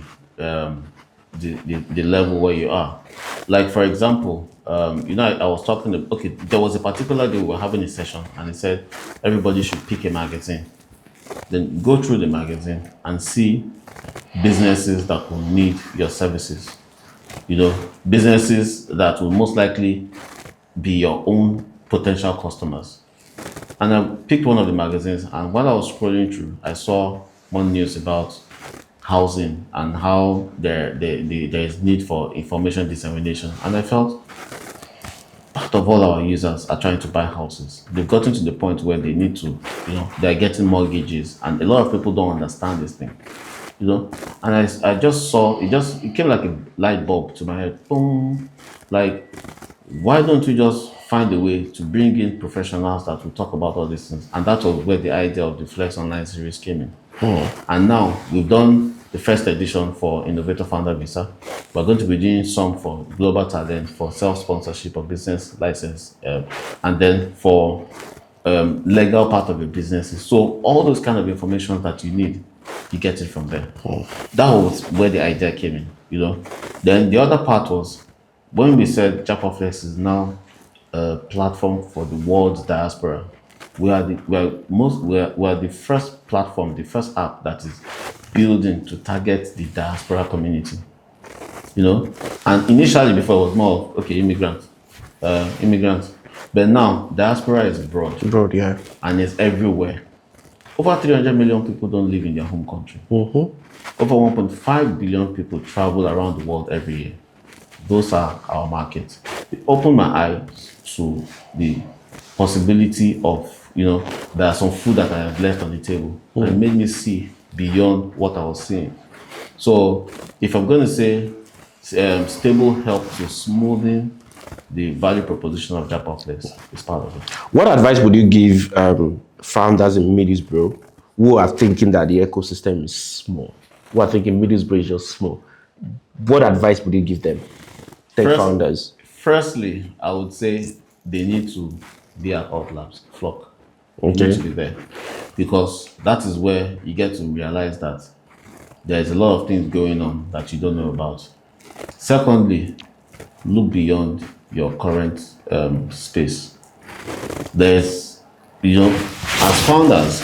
level where you are. Like for example, I was talking. Okay, there was a particular day we were having a session, and it said everybody should pick a magazine, then go through the magazine and see businesses that will need your services. Businesses that will most likely be your own potential customers. And I picked one of the magazines, and while I was scrolling through, I saw one news about housing and how there is need for information dissemination. And I felt part of all our users are trying to buy houses. They've gotten to the point where they need to, they're getting mortgages, and a lot of people don't understand this thing. And I just saw it came like a light bulb to my head. Boom. Like, why don't we just find a way to bring in professionals that will talk about all these things? And that was where the idea of the Flex Online series came in. And now we've done the first edition for Innovator Founder Visa. We're going to be doing some for Global Talent, for self-sponsorship or business license, and then for legal part of your businesses. So all those kind of information that you need, you get it from there. That was where the idea came in, Then the other part was when we said JapaFlex is now a platform for the world's diaspora. We are the first platform, the first app that is building to target the diaspora community. And initially before it was more immigrants, but now diaspora is broad, yeah, and it's everywhere. Over 300 million people don't live in their home country. Over 1.5 billion people travel around the world every year. Those are our markets. It opened my eyes to the possibility of, there are some food that I have left on the table. And it made me see beyond what I was seeing. So if I'm going to say Stable helped to smoothen the value proposition of JapaFlex, is part of it. What advice would you give founders in Middlesbrough who are thinking that the ecosystem is small, who are thinking Middlesbrough is just small? What advice would you give them, founders? Firstly, I would say they need to be at Alt Labs, Flock. You need to be there, because that is where you get to realize that there's a lot of things going on that you don't know about. Secondly, look beyond your current space. There's, as founders,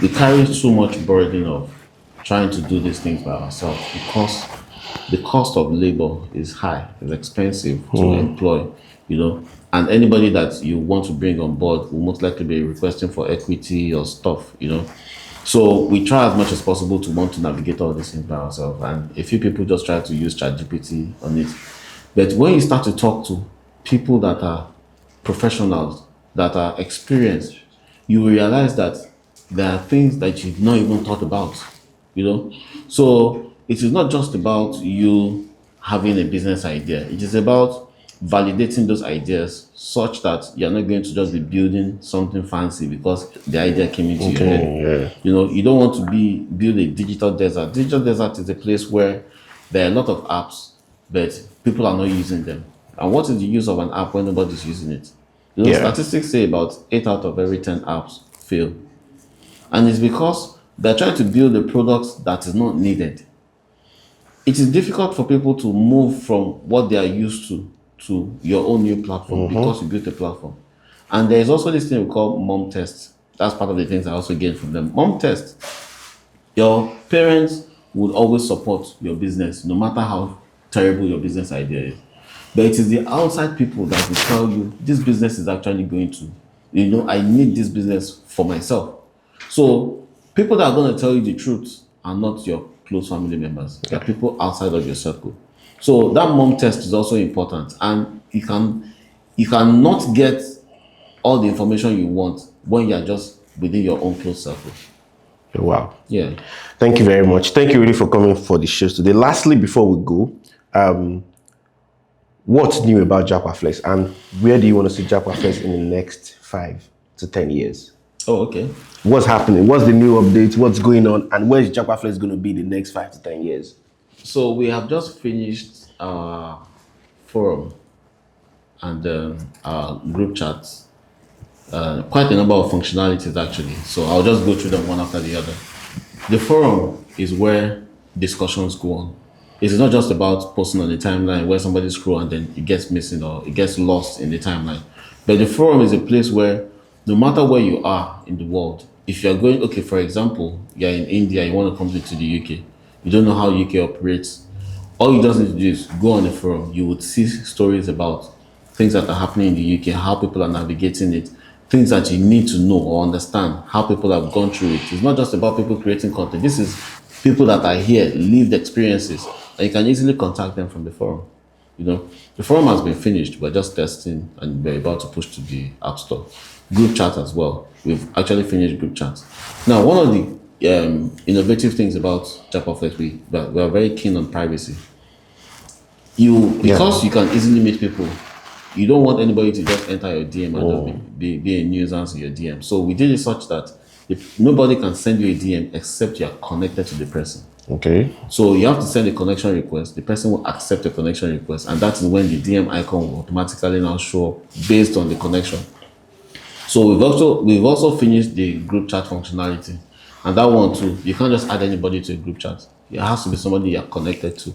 we carry so much burden of trying to do these things by ourselves because the cost of labor is high, it's expensive to employ, and anybody that you want to bring on board will most likely be requesting for equity or stuff, So we try as much as possible to want to navigate all these things by ourselves, and a few people just try to use ChatGPT on it. But when you start to talk to people that are professionals, that are experienced, you will realize that there are things that you've not even thought about, So it is not just about you having a business idea. It is about validating those ideas such that you're not going to just be building something fancy because the idea came into your head. Yeah. You don't want to build a digital desert. Digital desert is a place where there are a lot of apps, but people are not using them. And what is the use of an app when nobody's using it? Statistics say about 8 out of every 10 apps fail. And it's because they're trying to build a product that is not needed. It is difficult for people to move from what they are used to your own new platform because you built a platform. And there is also this thing we call mom test. That's part of the things I also gained from them. Mom test. Your parents would always support your business, no matter how terrible your business idea is. But it is the outside people that will tell you this business is actually going to, I need this business for myself. So people that are going to tell you the truth are not your close family members. They're people outside of your circle. So that mom test is also important, and you cannot get all the information you want when you're just within your own close circle. Wow. Yeah. Thank you very much. Thank you really for coming for the shows today. Lastly, before we go, what's new about JapaFlex, and where do you want to see JapaFlex in the next 5 to 10 years? Oh, okay. What's happening? What's the new updates? What's going on? And where is JapaFlex going to be the next 5 to 10 years? So we have just finished our forum and our group chats. Quite a number of functionalities actually. So I'll just go through them one after the other. The forum is where discussions go on. It's not just about posting on the timeline where somebody scroll and then it gets missing or it gets lost in the timeline. But the forum is a place where no matter where you are in the world, if you're going, okay, for example, you're in India, you want to come to the UK, you don't know how UK operates, all you just need to do is go on the forum. You would see stories about things that are happening in the UK, how people are navigating it, things that you need to know or understand, how people have gone through it. It's not just about people creating content. This is people that are here, lived experiences, and you can easily contact them from the forum. The forum has been finished. We're just testing and we're about to push to the App Store. Group chat as well. We've actually finished group chats. Now, one of the innovative things about JapaFlex, we are very keen on privacy. Because you can easily meet people, you don't want anybody to just enter your DM and just be a nuisance in your DM. So we did it such that if nobody can send you a DM except you are connected to the person. Okay. So you have to send a connection request. The person will accept the connection request, and that is when the DM icon will automatically now show up based on the connection. So we've also finished the group chat functionality, and that one too. You can't just add anybody to a group chat. It has to be somebody you're connected to.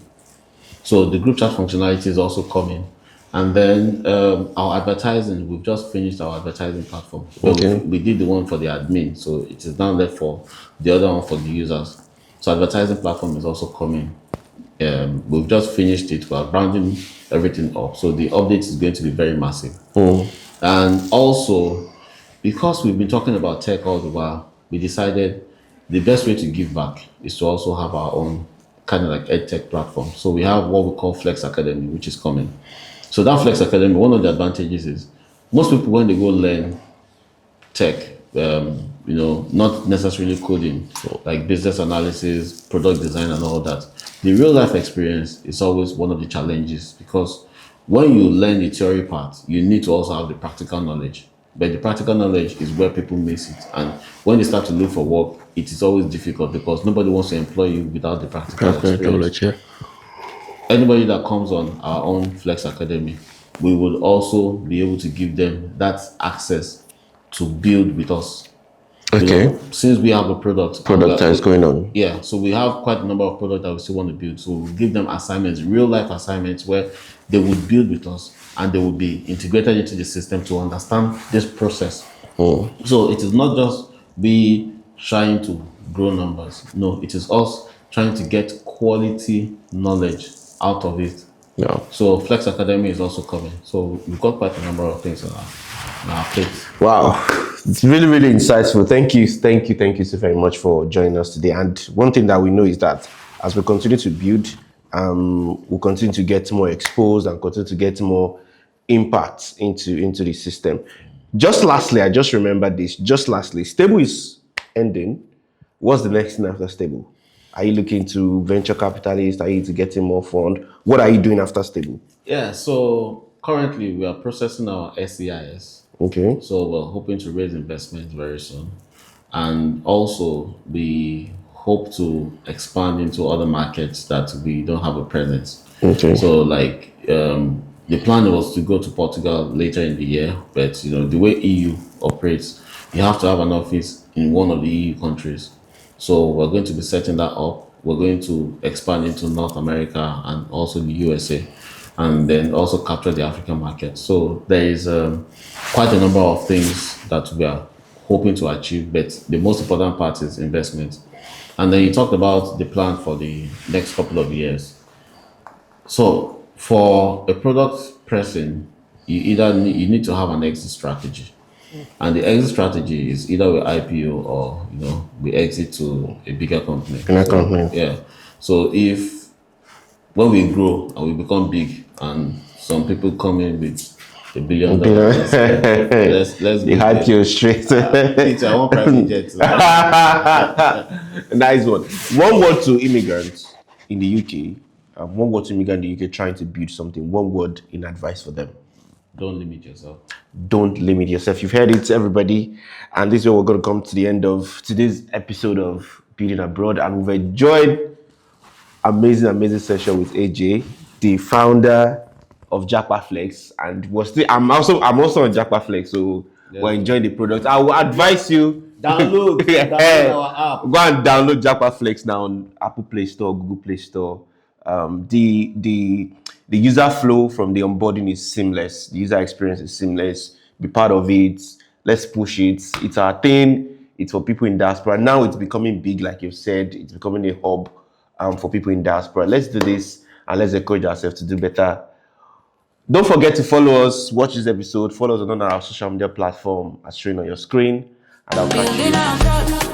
So the group chat functionality is also coming. And then our advertising, we've just finished our advertising platform. Okay. We did the one for the admin, so it is now left for the other one for the users. So advertising platform is also coming. We've just finished it. We're rounding everything up. So the update is going to be very massive. And also, because we've been talking about tech all the while, we decided the best way to give back is to also have our own kind of like edtech platform. So we have what we call Flex Academy, which is coming. So that Flex Academy, one of the advantages is most people when they go learn tech, not necessarily coding, like business analysis, product design and all that. The real life experience is always one of the challenges, because when you learn the theory part, you need to also have the practical knowledge. But the practical knowledge is where people miss it. And when they start to look for work, it is always difficult because nobody wants to employ you without the practical experience. Anybody that comes on our own Flex Academy, we will also be able to give them that access to build with us. Okay. Since we have a product that is going on. Yeah, so we have quite a number of products that we still want to build. So we'll give them assignments, real life assignments, where they would build with us and they will be integrated into the system to understand this process. So it is not just we trying to grow numbers. No, it is us trying to get quality knowledge out of it. Yeah. So Flex Academy is also coming. So we've got quite a number of things on our plate. Wow. It's really, really insightful. Thank you so very much for joining us today. And one thing that we know is that as we continue to build, we'll continue to get more exposed and continue to get more impact into the system. Just lastly, I just remembered this. Stable is ending. What's the next thing after Stable? Are you looking to venture capitalists? Are you to getting more fund? What are you doing after Stable? Yeah, so currently we are processing our SEIS. Okay. So we're hoping to raise investment very soon. And also we hope to expand into other markets that we don't have a presence. Okay. So like the plan was to go to Portugal later in the year, but the way EU operates, you have to have an office in one of the EU countries. So we're going to be setting that up. We're going to expand into North America and also the USA, and then also capture the African market. So there is quite a number of things that we are hoping to achieve, but the most important part is investment. And then you talked about the plan for the next couple of years. So for a product person, you need to have an exit strategy, and the exit strategy is either we IPO or we exit to a bigger company. In a So company. yeah, so if when we grow and we become big, and some people come in with $1 billion, let's The go hype there. you straight. Peter, I want private jet. Nice one. One word to immigrants in the UK. One word to immigrant in the UK trying to build something. One word in advice for them. Don't limit yourself. Don't limit yourself. You've heard it, everybody. And this is where we're going to come to the end of today's episode of Building Abroad. And we've enjoyed amazing session with AJ, the founder of Japa Flex. And I'm also on Japa Flex, so we're enjoying the product. I will advise you Download our app. go and download Japa Flex now on Apple Play Store, Google Play Store. The user flow from the onboarding is seamless. The user experience is seamless. Be part of it. Let's push it. It's our thing. It's for people in diaspora. Now it's becoming big, like you've said. It's becoming a hub for people in diaspora. Let's do this and let's encourage ourselves to do better. Don't forget to follow us, watch this episode, follow us on our social media platform as shown on your screen, and I'll catch you